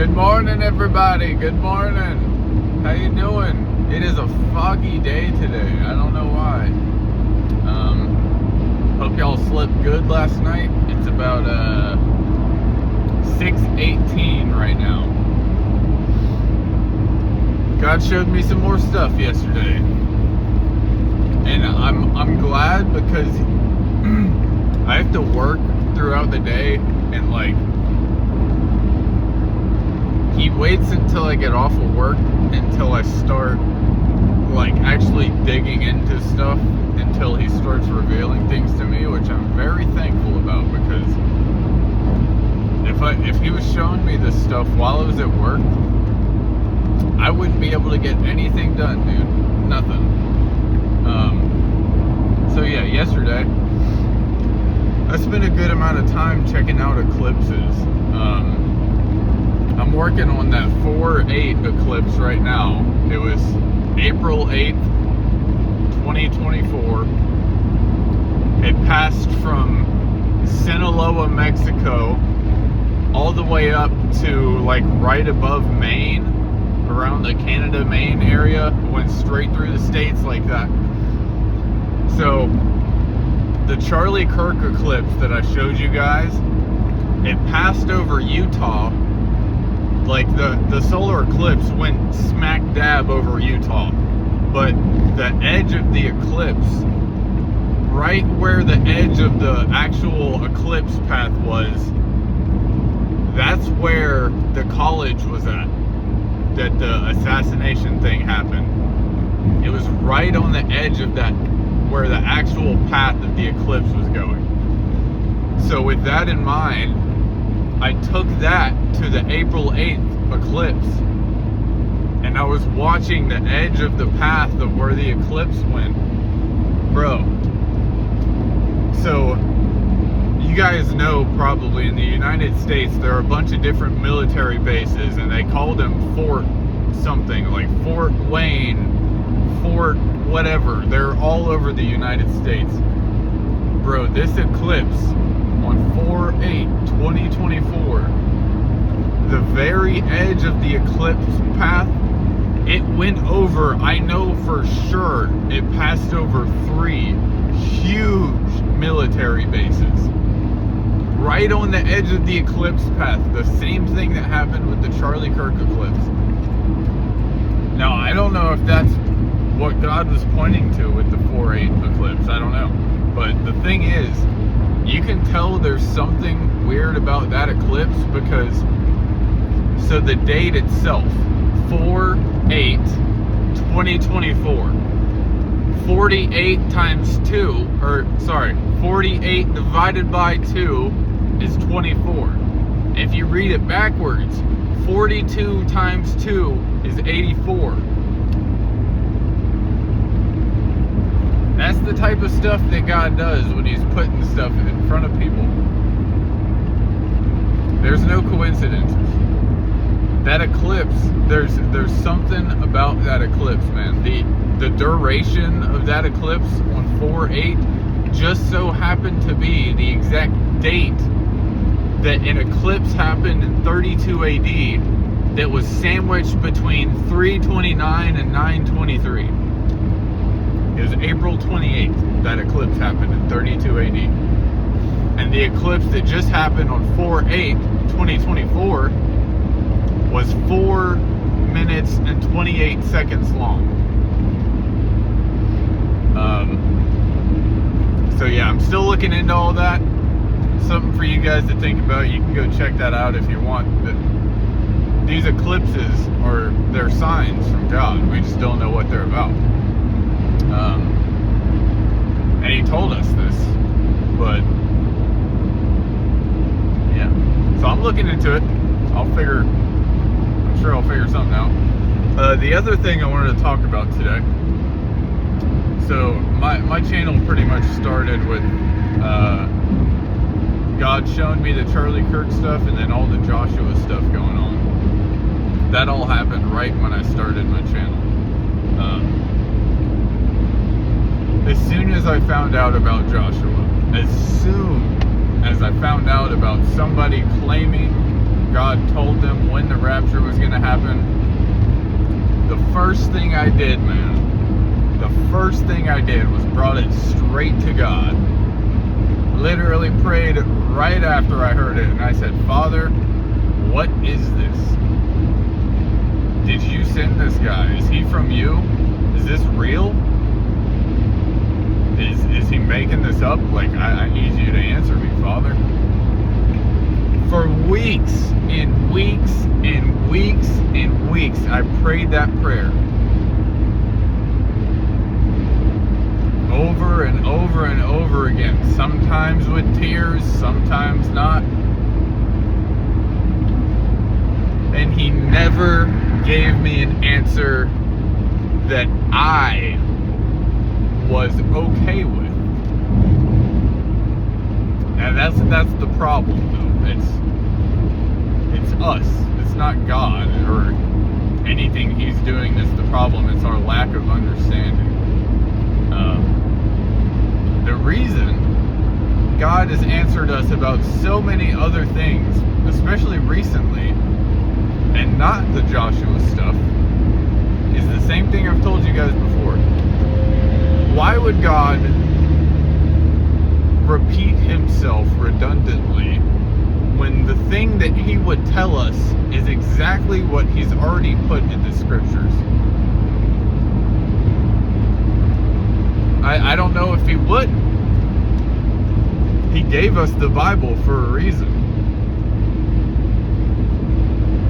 Good morning, everybody. Good morning. How you doing? It is a foggy day today. I don't know why. Hope y'all slept good last night. It's about 6:18 right now. God showed me some more stuff yesterday, and I'm glad because I have to work throughout the day, and like, he waits until I get off of work until I start like actually digging into stuff, until he starts revealing things to me, which I'm very thankful about, because if he was showing me this stuff while I was at work, I wouldn't be able to get anything done, dude. Nothing. So yeah, yesterday I spent a good amount of time checking out eclipses. I'm working on that 4/8 eclipse right now. It was April 8th, 2024. It passed from Sinaloa, Mexico, all the way up to like right above Maine, around the Canada, Maine area. Went straight through the states like that. So the Charlie Kirk eclipse that I showed you guys, it passed over Utah. Like the solar eclipse went smack dab over Utah, but the edge of the eclipse, right where the edge of the actual eclipse path was, that's where the college was at, that the assassination thing happened. It was right on the edge of that, where the actual path of the eclipse was going. So with that in mind, I took that to the April 8th eclipse, and I was watching the edge of the path of where the eclipse went. Bro, so you guys know probably in the United States there are a bunch of different military bases, and they call them Fort something, like Fort Wayne, Fort whatever. They're all over the United States. Bro, this eclipse on 4/8/2024, the very edge of the eclipse path, it went over, I know for sure, it passed over 3 huge military bases. Right on the edge of the eclipse path, the same thing that happened with the Charlie Kirk eclipse. Now, I don't know if that's what God was pointing to with the 4/8 eclipse, I don't know. But the thing is, you can tell there's something weird about that eclipse because, so the date itself, 4/8/2024, 48 times 2, 48 divided by 2 is 24. If you read it backwards, 42 times 2 is 84. That's the type of stuff that God does when he's putting stuff in front of people. There's no coincidences. That eclipse, there's something about that eclipse, man. The duration of that eclipse on 4/8 just so happened to be the exact date that an eclipse happened in 32 AD that was sandwiched between 329 and 923. It was April 28th that eclipse happened in 32 AD. And the eclipse that just happened on 4/8/2024 was 4 minutes and 28 seconds long. So yeah, I'm still looking into all that. Something for you guys to think about. You can go check that out if you want. But these eclipses they're signs from God. We just don't know what they're about. And he told us this, but yeah. So I'm looking into it. I'm sure I'll figure something out. The other thing I wanted to talk about today. So my channel pretty much started with God showing me the Charlie Kirk stuff, and then all the Joshua stuff going on. That all happened right when I started my channel. As soon as I found out about Joshua, as soon as I found out about somebody claiming God told them when the rapture was going to happen, the first thing I did, man, the first thing I did was brought it straight to God. Literally prayed right after I heard it, and I said, Father, what is this? Did you send this guy? Is he from you? Is this real? Is he making this up? Like, I need you to answer me, Father. For weeks and weeks and weeks and weeks, I prayed that prayer. Over and over and over again. Sometimes with tears, sometimes not. And he never gave me an answer that I was okay with. And that's the problem, though. It's us. It's not God or anything he's doing that's the problem. It's our lack of understanding. The reason God has answered us about so many other things, especially recently, and not the Joshua stuff, is the same thing I've told you guys before. Why would God repeat himself redundantly when the thing that he would tell us is exactly what he's already put in the scriptures? I don't know if he would. He gave us the Bible for a reason.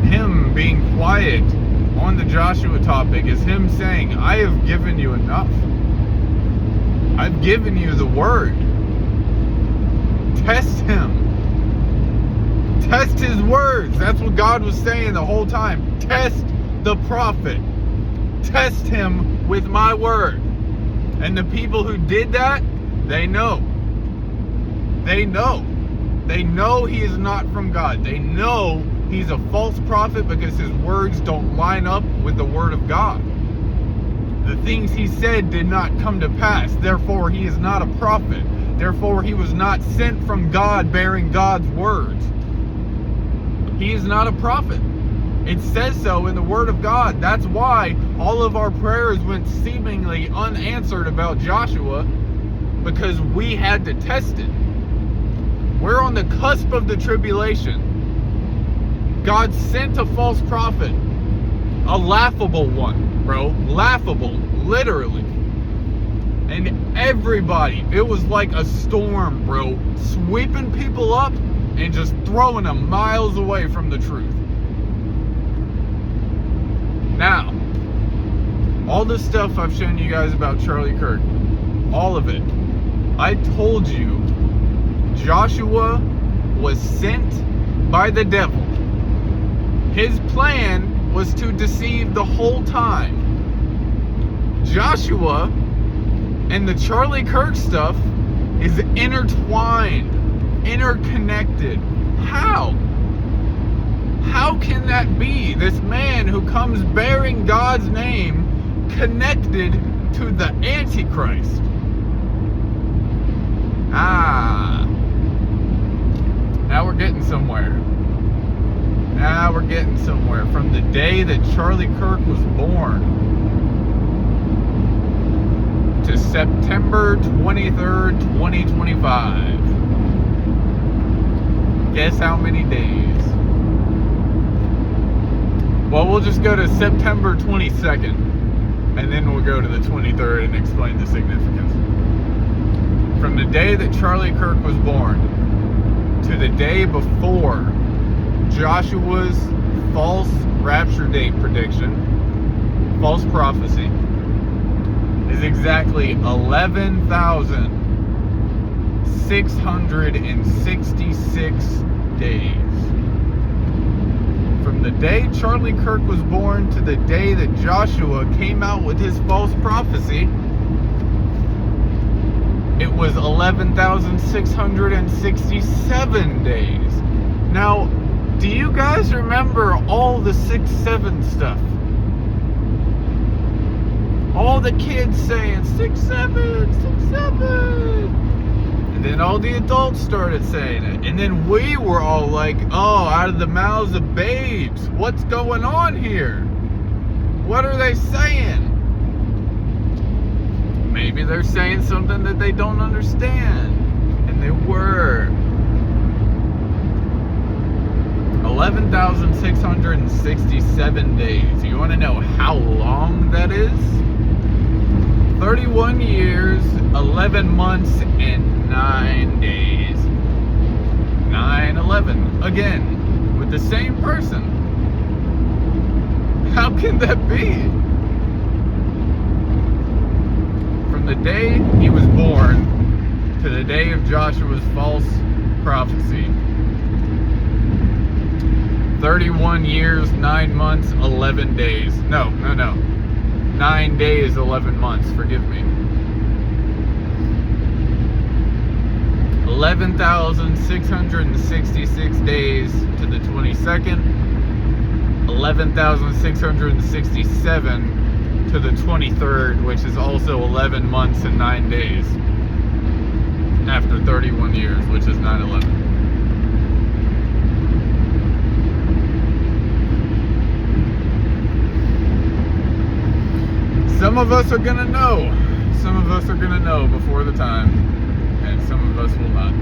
Him being quiet on the Joshua topic is him saying, I have given you enough. I've given you the word. Test him. Test his words. That's what God was saying the whole time. Test the prophet. Test him with my word. And the people who did that, they know. They know. They know he is not from God. They know he's a false prophet because his words don't line up with the word of God. The things he said did not come to pass. Therefore, he is not a prophet. Therefore, he was not sent from God bearing God's words. He is not a prophet. It says so in the Word of God. That's why all of our prayers went seemingly unanswered about Joshua, because we had to test it. We're on the cusp of the tribulation. God sent a false prophet. A laughable one, bro. Laughable, literally. And everybody, it was like a storm, bro. Sweeping people up and just throwing them miles away from the truth. Now, all this stuff I've shown you guys about Charlie Kirk, all of it, I told you Joshua was sent by the devil. His plan was to deceive the whole time. Joshua and the Charlie Kirk stuff is intertwined, interconnected. How? How can that be? This man who comes bearing God's name connected to the Antichrist. Now we're getting somewhere. Now we're getting somewhere. From the day that Charlie Kirk was born to September 23rd, 2025. Guess how many days? Well, we'll just go to September 22nd, and then we'll go to the 23rd and explain the significance. From the day that Charlie Kirk was born to the day before Joshua's false rapture date prediction, false prophecy, is exactly 11,666 days. From the day Charlie Kirk was born to the day that Joshua came out with his false prophecy, it was 11,667 days. Now, do you guys remember all the 6-7 stuff? All the kids saying 6-7, 6-7. Then all the adults started saying it. And then we were all like, oh, out of the mouths of babes. What's going on here? What are they saying? Maybe they're saying something that they don't understand. And they were. 11,667 days. You want to know how long that is? 31 years, 11 months, and 9 days. 9/11. Again, with the same person. How can that be? From the day he was born to the day of Joshua's false prophecy. 31 years, 9 months, 11 days. No. 9 days, 11 months. Forgive me. 11,666 days to the 22nd. 11,667 to the 23rd, which is also 11 months and 9 days. After 31 years, which is 9/11. Some of us are gonna know. Some of us are gonna know before the time, and some of us will not.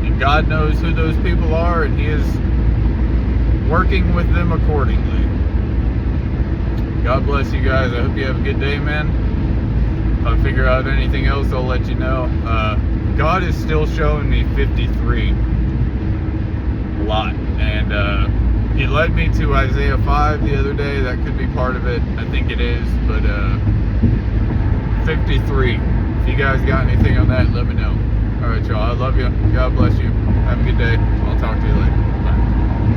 And God knows who those people are, and He is working with them accordingly. God bless you guys. I hope you have a good day, man. If I figure out anything else, I'll let you know. God is still showing me 53 a lot, and He led me to Isaiah 5 the other day. That could be part of it. I think it is, but 53. If you guys got anything on that, let me know. All right, y'all. I love you. God bless you. Have a good day. I'll talk to you later.